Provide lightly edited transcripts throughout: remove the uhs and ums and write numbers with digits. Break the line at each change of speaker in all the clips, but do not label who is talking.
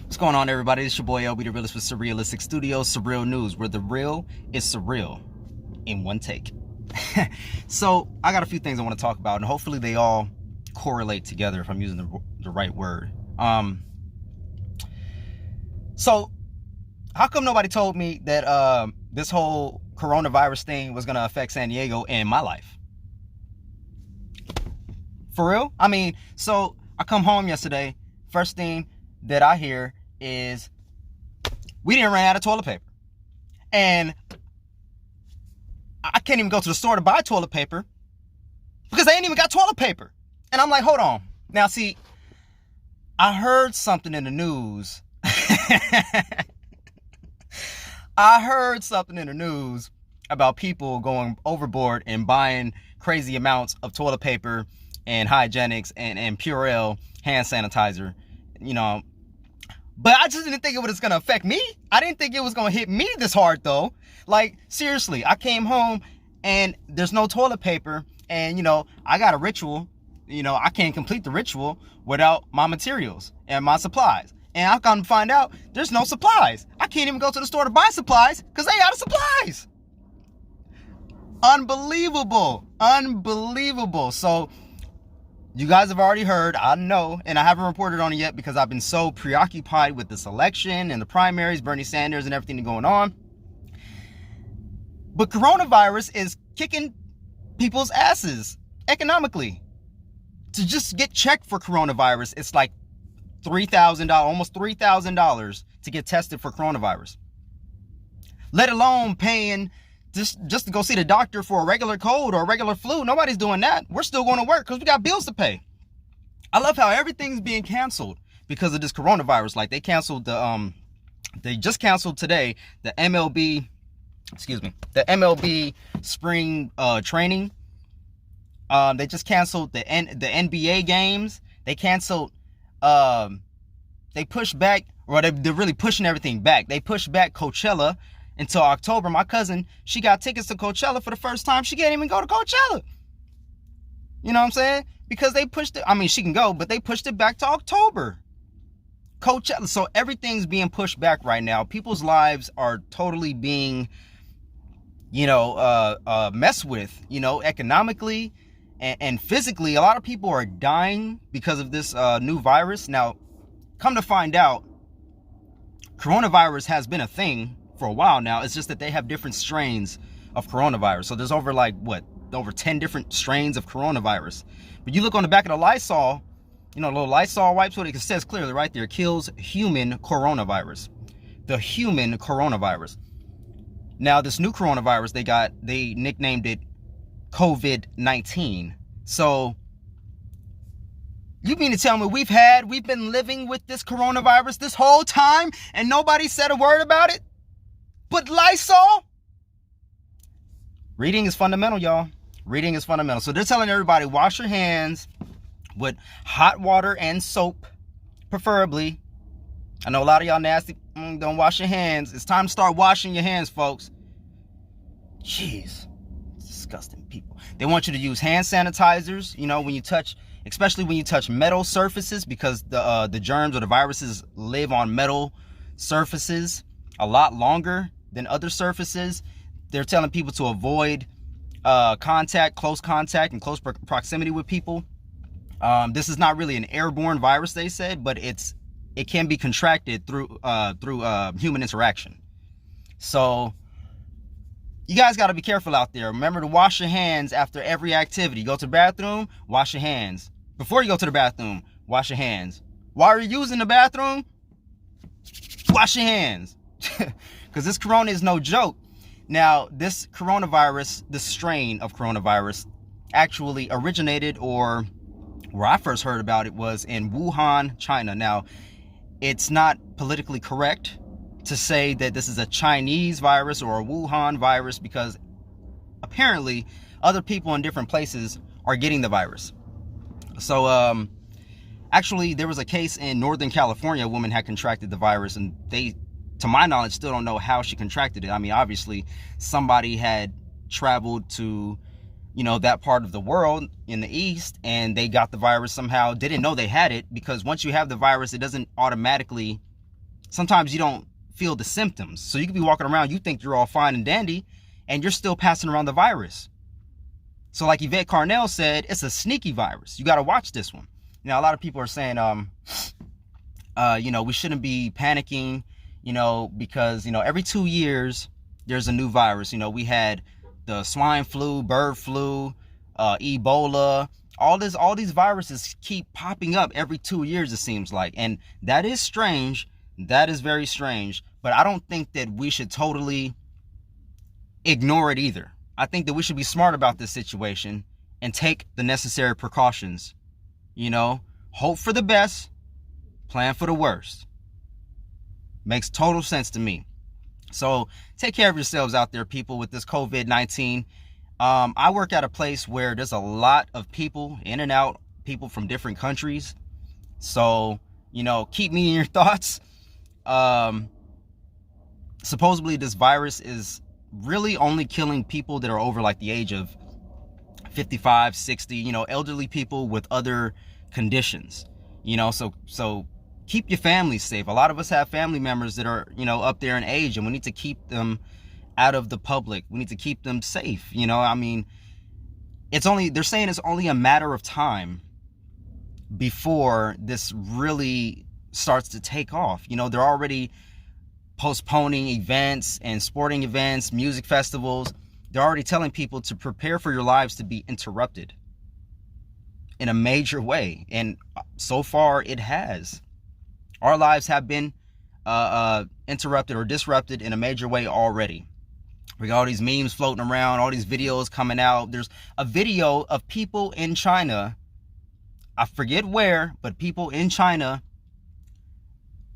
What's going on, everybody? It's your boy LB, the realist with Surrealistic Studios, Surreal News, where the real is surreal in one take. So I got a few things I want to talk about, and hopefully they all correlate together if I'm using the right word. So how come nobody told me that this whole coronavirus thing was going to affect San Diego and my life? For real? I mean, so I come home yesterday, first thing that I hear is we didn't run out of toilet paper. And I can't even go to the store to buy toilet paper because they ain't even got toilet paper. And I'm like, hold on. Now, see, I heard something in the news. I heard something in the news about people going overboard and buying crazy amounts of toilet paper and hygienics and Purell hand sanitizer, you know. But I just didn't think it was going to affect me. I didn't think it was going to hit me this hard, though. Like, seriously, I came home and there's no toilet paper. And, you know, I got a ritual. You know, I can't complete the ritual without my materials and my supplies. And I come to find out there's no supplies. I can't even go to the store to buy supplies because they out of supplies. Unbelievable. Unbelievable. So you guys have already heard, I know, and I haven't reported on it yet because I've been so preoccupied with this election and the primaries, Bernie Sanders and everything going on. But coronavirus is kicking people's asses economically. To just get checked for coronavirus, it's like $3,000, almost $3,000 to get tested for coronavirus. Let alone paying just to go see the doctor for a regular cold or a regular flu. Nobody's doing that. We're still going to work because we got bills to pay. I love how everything's being canceled because of this coronavirus. Like they canceled they just canceled today the MLB spring training. They just canceled the NBA games. They canceled, they pushed back, or they're really pushing everything back. They pushed back Coachella until October. My cousin, she got tickets to Coachella for the first time. She can't even go to Coachella. You know what I'm saying? Because they pushed it. I mean, she can go, but they pushed it back to October. Coachella. So everything's being pushed back right now. People's lives are totally being, you know, messed with, you know, economically and physically. A lot of people are dying because of this new virus. Now, come to find out, coronavirus has been a thing for a while now. It's just that they have different strains of coronavirus. So there's over over 10 different strains of coronavirus. But you look on the back of the Lysol, you know, little Lysol wipes, what it says clearly right there, kills human coronavirus. The human coronavirus. Now this new coronavirus they nicknamed it COVID-19. So you mean to tell me we've been living with this coronavirus this whole time and nobody said a word about it? But Lysol? Reading is fundamental, y'all. Reading is fundamental. So they're telling everybody, wash your hands with hot water and soap, preferably. I know a lot of y'all nasty, don't wash your hands. It's time to start washing your hands, folks. Jeez, disgusting people. They want you to use hand sanitizers, you know, when you touch, especially when you touch metal surfaces, because the germs or the viruses live on metal surfaces a lot longer than other surfaces. They're telling people to avoid close contact and close proximity with people. This is not really an airborne virus, they said, but it can be contracted through human interaction. So you guys got to be careful out there. Remember to wash your hands after every activity. Go to the bathroom, wash your hands. Before you go to the bathroom, wash your hands. While you're using the bathroom, wash your hands. Because this corona is no joke. Now, this coronavirus, this strain of coronavirus, actually originated, or where I first heard about it was in Wuhan, China. Now, it's not politically correct to say that this is a Chinese virus or a Wuhan virus because apparently other people in different places are getting the virus. So, actually, there was a case in Northern California. A woman had contracted the virus, and they, to my knowledge, still don't know how she contracted it. I mean, obviously, somebody had traveled to, you know, that part of the world in the East, and they got the virus somehow. Didn't know they had it, because once you have the virus, it doesn't automatically sometimes you don't feel the symptoms. So you could be walking around, you think you're all fine and dandy, and you're still passing around the virus. So like Yvette Carnell said, it's a sneaky virus. You got to watch this one. Now, a lot of people are saying, we shouldn't be panicking, because, every 2 years there's a new virus. We had the swine flu, bird flu, Ebola, all these viruses keep popping up every 2 years, it seems like. And that is strange. That is very strange. But I don't think that we should totally ignore it either. I think that we should be smart about this situation and take the necessary precautions. Hope for the best, plan for the worst. Makes total sense to me. So take care of yourselves out there, people, with this COVID-19. I work at a place where there's a lot of people in and out, people from different countries. So, keep me in your thoughts. Supposedly this virus is really only killing people that are over like the age of 55, 60, elderly people with other conditions, so keep your family safe. A lot of us have family members that are, up there in age, and we need to keep them out of the public. We need to keep them safe. They're saying it's only a matter of time before this really starts to take off. They're already postponing events and sporting events, music festivals. They're already telling people to prepare for your lives to be interrupted in a major way. And so far it has. Our lives have been interrupted or disrupted in a major way already. We got all these memes floating around, all these videos coming out. There's a video of people in China, I forget where, but people in China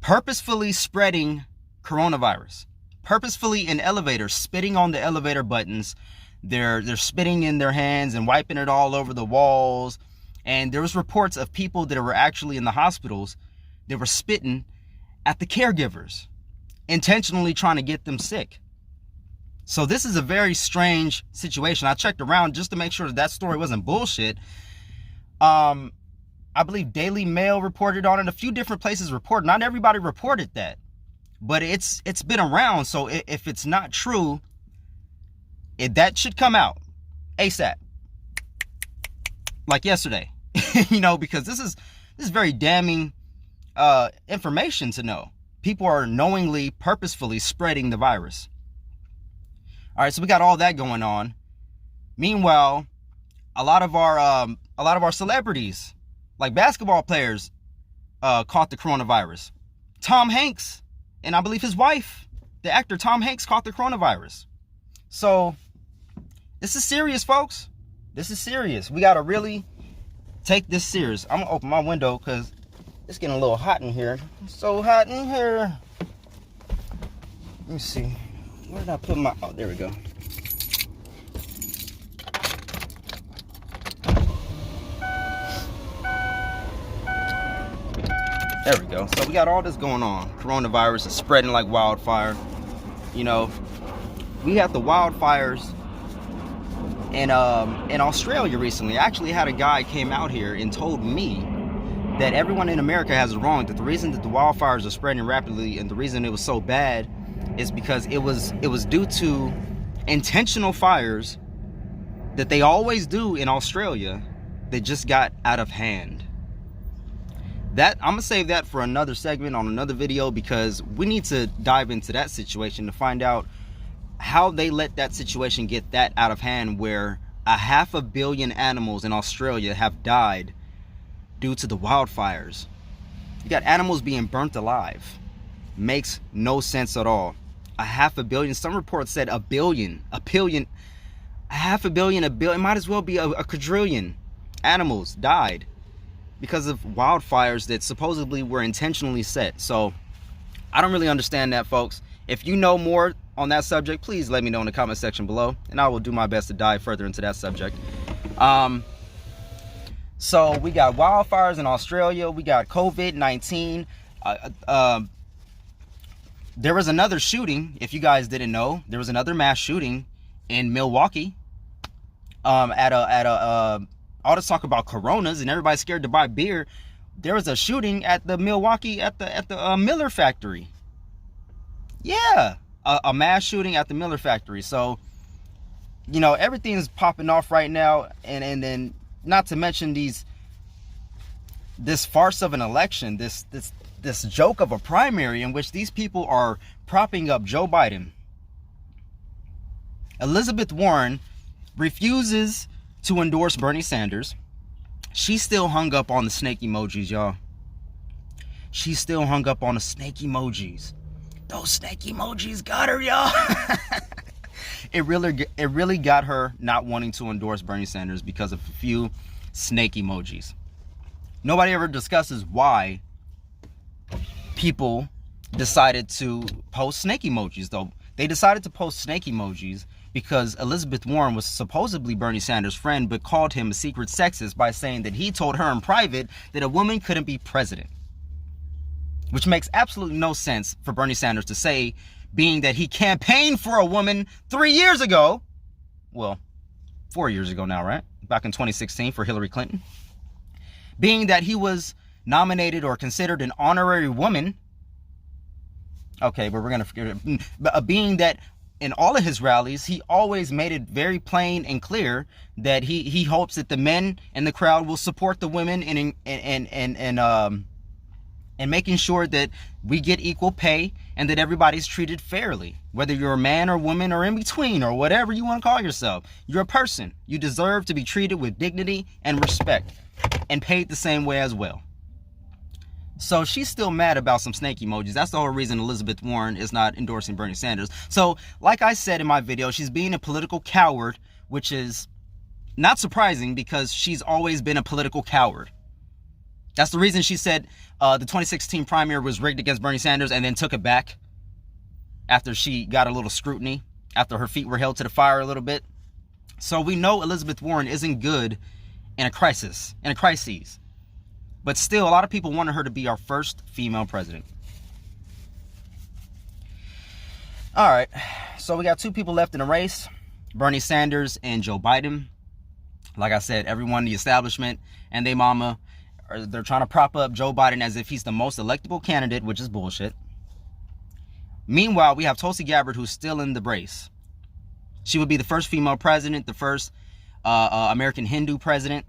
purposefully spreading coronavirus, purposefully in elevators, spitting on the elevator buttons. They're spitting in their hands and wiping it all over the walls. And there was reports of people that were actually in the hospitals that were spitting at the caregivers, intentionally trying to get them sick. So this is a very strange situation. I checked around just to make sure that story wasn't bullshit. I believe Daily Mail reported on it. A few different places reported. Not everybody reported that, but it's been around. So if it's not true, that should come out ASAP, like yesterday. Because this is very damning information to know. People are knowingly, purposefully spreading the virus. All right, so we got all that going on. Meanwhile, a lot of our celebrities, like basketball players, caught the coronavirus. Tom Hanks, and I believe his wife, the actor Tom Hanks, caught the coronavirus. So this is serious, folks. This is serious. We got to really take this serious. I'm going to open my window because it's getting a little hot in here. It's so hot in here. Let me see. Where did I put my... Oh, there we go. There we go. So we got all this going on. Coronavirus is spreading like wildfire. We had the wildfires in Australia recently. I actually had a guy came out here and told me that everyone in America has it wrong, that the reason that the wildfires are spreading rapidly and the reason it was so bad is because it was due to intentional fires that they always do in Australia that just got out of hand. That I'm gonna save that for another segment on another video, because we need to dive into that situation to find out how they let that situation get that out of hand, where 500 million animals in Australia have died due to the wildfires. You got animals being burnt alive. Makes no sense at all. 500 million. Some reports said a billion. 500 million, a billion. It might as well be a quadrillion animals died because of wildfires that supposedly were intentionally set. So I don't really understand that, folks. If you know more on that subject, please let me know in the comment section below, and I will do my best to dive further into that subject. So we got wildfires in Australia. We got COVID-19. There was another shooting, if you guys didn't know. There was another mass shooting in Milwaukee. All this talk about Coronas and everybody's scared to buy beer. There was a shooting at the Milwaukee at the Miller factory. Yeah, a mass shooting at the Miller factory. So, you know, everything's popping off right now, and then not to mention this farce of an election, this joke of a primary in which these people are propping up Joe Biden. Elizabeth Warren refuses to endorse Bernie Sanders. She's still hung up on the snake emojis, y'all. She's still hung up on the snake emojis. Those snake emojis got her, y'all. It really got her not wanting to endorse Bernie Sanders because of a few snake emojis. Nobody ever discusses why people decided to post snake emojis, though. They decided to post snake emojis because Elizabeth Warren was supposedly Bernie Sanders' friend, but called him a secret sexist by saying that he told her in private that a woman couldn't be president. Which makes absolutely no sense for Bernie Sanders to say, being that he campaigned for a woman 3 years ago. Well, 4 years ago now, right? Back in 2016 for Hillary Clinton. Being that he was nominated or considered an honorary woman. Okay, but we're going to forget it. Being that in all of his rallies, he always made it very plain and clear that he hopes that the men in the crowd will support the women and making sure that we get equal pay and that everybody's treated fairly. Whether you're a man or woman or in between or whatever you want to call yourself, you're a person. You deserve to be treated with dignity and respect and paid the same way as well. So she's still mad about some snake emojis. That's the whole reason Elizabeth Warren is not endorsing Bernie Sanders. So like I said in my video, she's being a political coward, which is not surprising because she's always been a political coward. That's the reason she said the 2016 primary was rigged against Bernie Sanders and then took it back after she got a little scrutiny, after her feet were held to the fire a little bit. So we know Elizabeth Warren isn't good in a crisis. But still, a lot of people wanted her to be our first female president. All right, so we got two people left in the race, Bernie Sanders and Joe Biden. Like I said, everyone, the establishment and they mama, they're trying to prop up Joe Biden as if he's the most electable candidate, which is bullshit. Meanwhile, we have Tulsi Gabbard, who's still in the race. She would be the first female president, the first American Hindu president.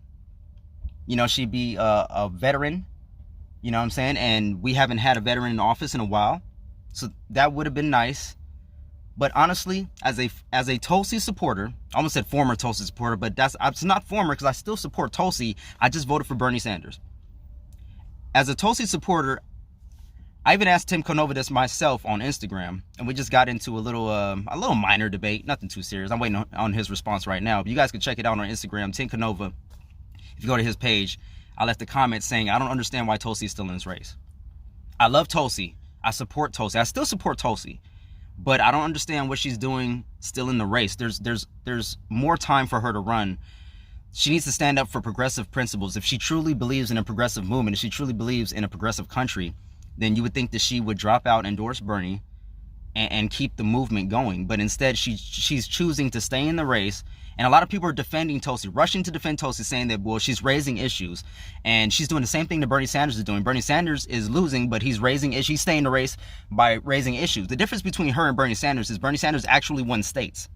You know, she'd be a veteran, you know what I'm saying? And we haven't had a veteran in office in a while. So that would have been nice. But honestly, as a Tulsi supporter, I almost said former Tulsi supporter, but it's not former because I still support Tulsi. I just voted for Bernie Sanders. As a Tulsi supporter, I even asked Tim Canova this myself on Instagram, and we just got into a little minor debate, nothing too serious. I'm waiting on his response right now. But you guys can check it out on Instagram, Tim Canova. If you go to his page, I left a comment saying, I don't understand why Tulsi is still in this race. I love Tulsi. I support Tulsi. I still support Tulsi. But I don't understand what she's doing still in the race. There's more time for her to run. She needs to stand up for progressive principles. If she truly believes in a progressive movement, if she truly believes in a progressive country, then you would think that she would drop out, endorse Bernie, and keep the movement going. But instead, she's choosing to stay in the race. And a lot of people are defending Tulsi, rushing to defend Tulsi, saying that, well, she's raising issues. And she's doing the same thing that Bernie Sanders is doing. Bernie Sanders is losing, but he's staying in the race by raising issues. The difference between her and Bernie Sanders is Bernie Sanders actually won states.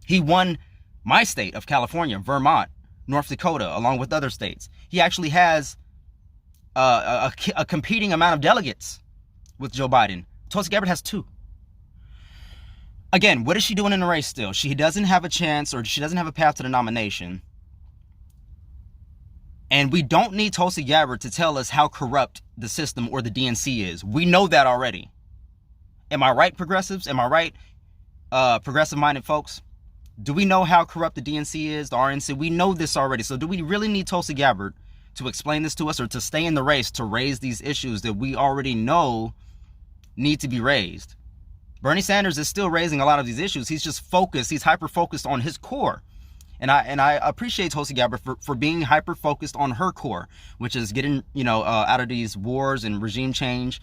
He won my state of California, Vermont, North Dakota, along with other states. He actually has a competing amount of delegates with Joe Biden. Tulsi Gabbard has 2. Again, what is she doing in the race still? She doesn't have a chance, or she doesn't have a path to the nomination. And we don't need Tulsi Gabbard to tell us how corrupt the system or the DNC is. We know that already. Am I right, progressives? Am I right, progressive-minded folks? Do we know how corrupt the DNC is, the RNC? We know this already. So do we really need Tulsi Gabbard to explain this to us, or to stay in the race to raise these issues that we already know need to be raised? Bernie Sanders is still raising a lot of these issues. He's just focused. He's hyper-focused on his core. And I appreciate Tulsi Gabbard for being hyper-focused on her core, which is getting, out of these wars and regime change.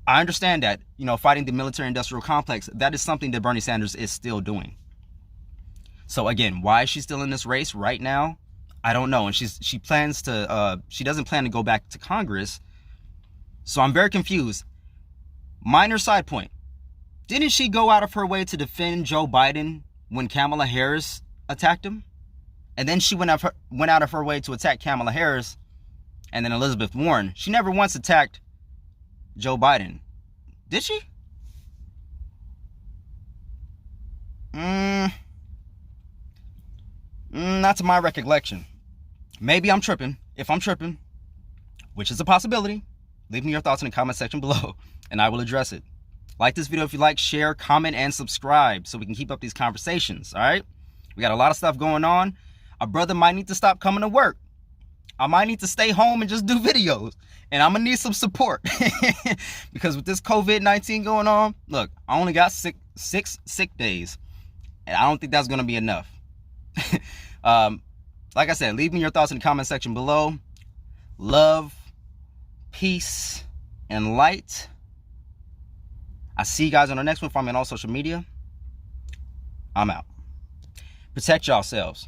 I understand that, fighting the military-industrial complex, that is something that Bernie Sanders is still doing. So again, why is she still in this race right now? I don't know. And she doesn't plan to go back to Congress. So I'm very confused. Minor side point. Didn't she go out of her way to defend Joe Biden when Kamala Harris attacked him? And then she went out of her way to attack Kamala Harris and then Elizabeth Warren. She never once attacked Joe Biden. Did she? Not to my recollection. Maybe I'm tripping. If I'm tripping, which is a possibility, leave me your thoughts in the comment section below and I will address it. Like this video if you like, share, comment, and subscribe so we can keep up these conversations, all right? We got a lot of stuff going on. A brother might need to stop coming to work. I might need to stay home and just do videos. And I'm going to need some support. Because with this COVID-19 going on, look, I only got six sick days. And I don't think that's going to be enough. Like I said, leave me your thoughts in the comment section below. Love, peace, and light. I see you guys on the next one. Follow me on all social media. I'm out. Protect yourselves.